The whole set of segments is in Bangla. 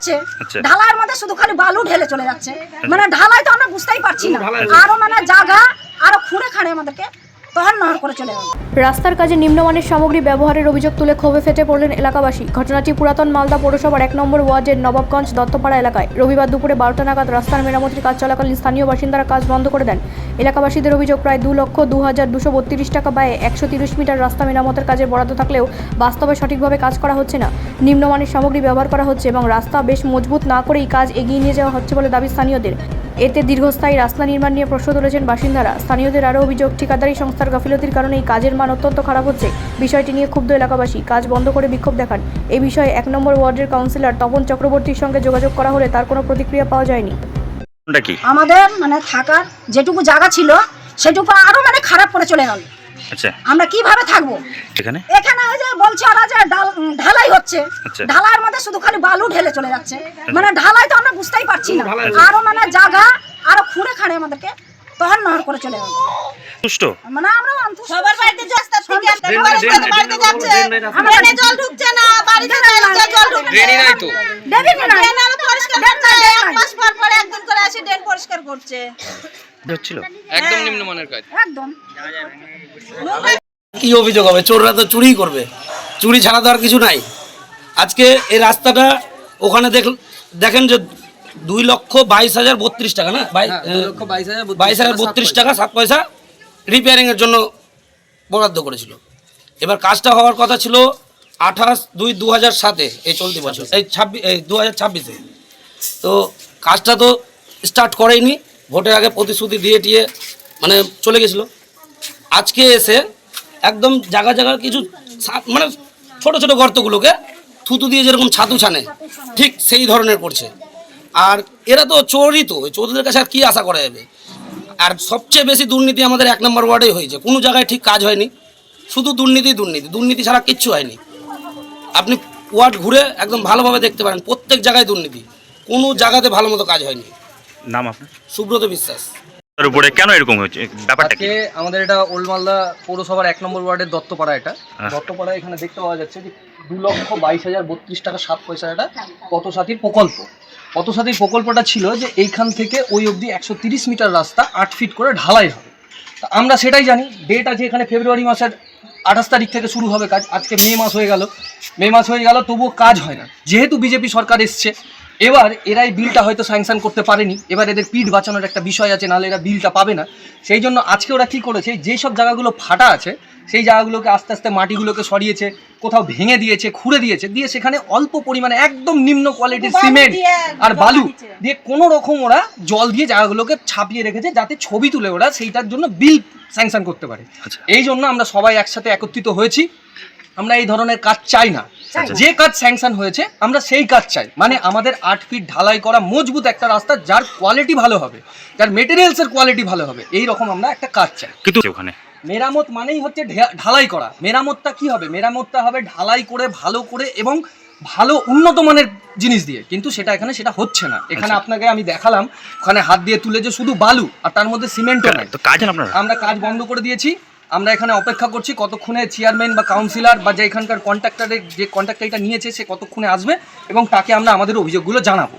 হচ্ছে, ঢালাইয়ের মধ্যে শুধু খালি বালু ঢেলে চলে যাচ্ছে। মানে ঢালাই তো আমরা বুঝতেই পারছি না, আরো মানে জায়গা আরো খুঁড়ে খাড়ে আমাদেরকে তখন নহর করে চলে গেল। রাস্তার কাজে নিম্নমানের সামগ্রী ব্যবহারের অভিযোগ তুলে ক্ষোভে ফেটে পড়লেন এলাকাবাসী। ঘটনাটি পুরাতন মালদা পৌরসভার 1 নম্বর ওয়ার্ডের নবাবগঞ্জ দত্তপাড়া এলাকায়। রবিবার দুপুরে 12টা নাগাদ রাস্তার মেরামতির কাজ চলাকালীন স্থানীয় বাসিন্দারা কাজ বন্ধ করে দেন। এলাকাবাসীদের অভিযোগ, প্রায় 2,02,232 টাকা ব্যয়ে 130 মিটার রাস্তা মেরামতের কাজের বরাদ্দ থাকলেও বাস্তবে সঠিকভাবে কাজ করা হচ্ছে না। নিম্নমানের সামগ্রী ব্যবহার করা হচ্ছে এবং রাস্তা বেশ মজবুত না করেই কাজ এগিয়ে নিয়ে যাওয়া হচ্ছে বলে দাবি স্থানীয়দের। এতে দীর্ঘস্থায়ী রাস্তা নির্মাণ নিয়ে প্রশ্ন তুলেছেন বাসিন্দারা। স্থানীয়দের আরও অভিযোগ, ঠিকাদারি সংস্থার গাফিলতির কারণে এই কাজের মান অত্যন্ত খারাপ হচ্ছে। বিষয়টি নিয়ে ক্ষুব্ধ এলাকাবাসী কাজ বন্ধ করে বিক্ষোভ দেখান। এই বিষয়ে 1 নম্বর ওয়ার্ডের কাউন্সিলর তপন চক্রবর্তীর সঙ্গে যোগাযোগ করা হলে তার কোনো প্রতিক্রিয়া পাওয়া যায়নি। আমাদের মানে থাকার যেটুকু জায়গা ছিল সেটুকু আরো মানে খারাপ করে চলে গেল। আচ্ছা, আমরা কিভাবে থাকবো এখানে? ওই যে বলছে ওরা যে ঢালাই হচ্ছে, ঢালাইয়ের মধ্যে শুধু খালি বালু ঢেলে চলে যাচ্ছে। মানে ঢালাই তো আমরা বুঝতেই পারছি না, আরো মানে জায়গা আরো খুঁড়ে খাড়ে আমাদেরকে তখন নহর করে চলে গেল। মানে আমরা সবার বাড়িতে রাস্তা থেকে বাড়িতে যাচ্ছে, ড্রেনে জল ঢুকছে না, বাড়িতে জল ঢুকছে, ড্রেনই নাই তো, ড্রেন আলো পরিষ্কার করছে, এক মাস পর পর একদিন করে আসে ড্রেন পরিষ্কার করছে। হচ্ছিল একদম নিম্নমানের কাজ। একদম কি অভিযোগ হবে? চোররা তো চুরি করবে, চুরি ছাড়া তো আর কিছু নাই। আজকে এই রাস্তাটা ওখানে দেখেন যে 2,22,032 টাকা না, 22,032 টাকা 7 পয়সা রিপেয়ারিংয়ের জন্য বরাদ্দ করেছিল। এবার কাজটা হওয়ার কথা ছিল 28/2/2007 এই চলতি বছর, এই 2026-এ। তো কাজটা তো স্টার্ট করেইনি, ভোটের আগে প্রতিশ্রুতি দিয়ে টিয়ে মানে চলে গেছিলো। আজকে এসে একদম জায়গা জায়গা কিছু মানে ছোট ছোট গর্তগুলোকে থুতু দিয়ে যেরকম ছাতু ছানে ঠিক সেই ধরনের করছে। আর এরা তো চোরই, তো ওই চোরদের কাছে আর কী আশা করা যাবে? আর সবচেয়ে বেশি দুর্নীতি আমাদের 1 নম্বর ওয়ার্ডেই হয়েছে। কোনো জায়গায় ঠিক কাজ হয়নি, শুধু দুর্নীতি ছাড়া কিচ্ছু হয়নি। আপনি ওয়ার্ড ঘুরে একদম ভালোভাবে দেখতে পারেন, প্রত্যেক জায়গায় দুর্নীতি, কোনো জায়গাতে ভালো মতো কাজ হয়নি। নাম আপনার? সুব্রত বিশ্বাস। তার উপরে কেন এরকম হচ্ছে ব্যাপারটা কি? আমাদের এটা ওল্ড মালদা পৌরসভার 1 নম্বর ওয়ার্ডের দত্তপাড়া। এটা দত্তপাড়া, এখানে দেখতে পাওয়া যাচ্ছে যে 2,22,032 টাকা 7 পয়সা এটা পথসাথীর প্রকল্প। পথসাথীর প্রকল্পটা ছিল যে এইখান থেকে ওই অবধি 130 মিটার রাস্তা 8 ফিট করে ঢালাই হবে। তা আমরা সেটাই জানি। ডেট আছে এখানে ফেব্রুয়ারি মাসের 28 তারিখ থেকে শুরু হবে কাজ। আজকে মে মাস হয়ে গেল, তবুও কাজ হয় না। যেহেতু বিজেপি সরকার এসছে, এবার এরা এই বিলটা হয়তো স্যাংশন করতে পারেনি। এবার এদের পিঠ বাঁচানোর একটা বিষয় আছে, নাহলে এরা বিলটা পাবে না। সেই জন্য আজকে ওরা কী করেছে, যেসব জায়গাগুলো ফাটা আছে সেই জায়গাগুলোকে আস্তে আস্তে মাটিগুলোকে সরিয়েছে, কোথাও ভেঙে দিয়েছে, খুঁড়ে দিয়েছে, দিয়ে সেখানে অল্প পরিমাণে একদম নিম্ন কোয়ালিটির সিমেন্ট আর বালু দিয়ে কোনো রকম ওরা জল দিয়ে জায়গাগুলোকে ছাপিয়ে রেখেছে, যাতে ছবি তুলে ওরা সেইটার জন্য বিল স্যাংশন করতে পারে। এই জন্য আমরা সবাই একসাথে একত্রিত হয়েছি। আমরা এই ধরনের কাজ চাই না। যে কাজ স্যাংশন হয়েছে আমরা সেই কাজ চাই। মানে আমাদের 8 ফিট ঢালাই করা মজবুত একটা রাস্তা, যার কোয়ালিটি ভালো হবে, যার মেটেরিয়ালসের কোয়ালিটি ভালো হবে, এই রকম আমরা একটা কাজ চাই। কিন্তু ওখানে মেরামত মানেই হচ্ছে ঢালাই করা। মেরামতটা কি হবে? মেরামতটা হবে ঢালাই করে, ভালো করে এবং ভালো উন্নত মানের জিনিস দিয়ে। কিন্তু সেটা হচ্ছে না। এখানে আপনাকে আমি দেখালাম, ওখানে হাত দিয়ে তুলে যে শুধু বালু, আর তার মধ্যে সিমেন্টও নাই। আমরা কাজ বন্ধ করে দিয়েছি। আমরা এখানে অপেক্ষা করছি কতক্ষণে চেয়ারম্যান বা কাউন্সিলর বা যে এখানকার কন্ট্রাক্টর এটা নিয়েছে সে কতক্ষণে আসবে, এবং তাকে আমরা আমাদের অভিযোগগুলো জানাবো।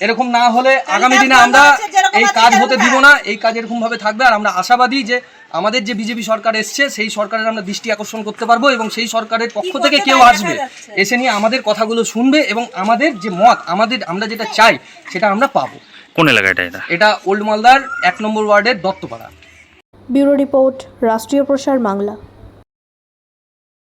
এরকম না হলে আগামী দিনে আমরা এই কাজ হতে দিব না। এই কাজ এরকমভাবে থাকবে। আর আমরা আশাবাদী যে আমাদের যে বিজেপি সরকার এসছে সেই সরকারের আমরা দৃষ্টি আকর্ষণ করতে পারবো, এবং সেই সরকারের পক্ষ থেকে কেউ আসবে, এসে নিয়ে আমাদের কথাগুলো শুনবে, এবং আমাদের যে মত, আমরা যেটা চাই সেটা আমরা পাবো। কোন এলাকাটা এটা? ওল্ড মালদার 1 নম্বর ওয়ার্ডের দত্তপাড়া। ব্যুরো রিপোর্ট, রাষ্ট্রীয় প্রসার বাংলা।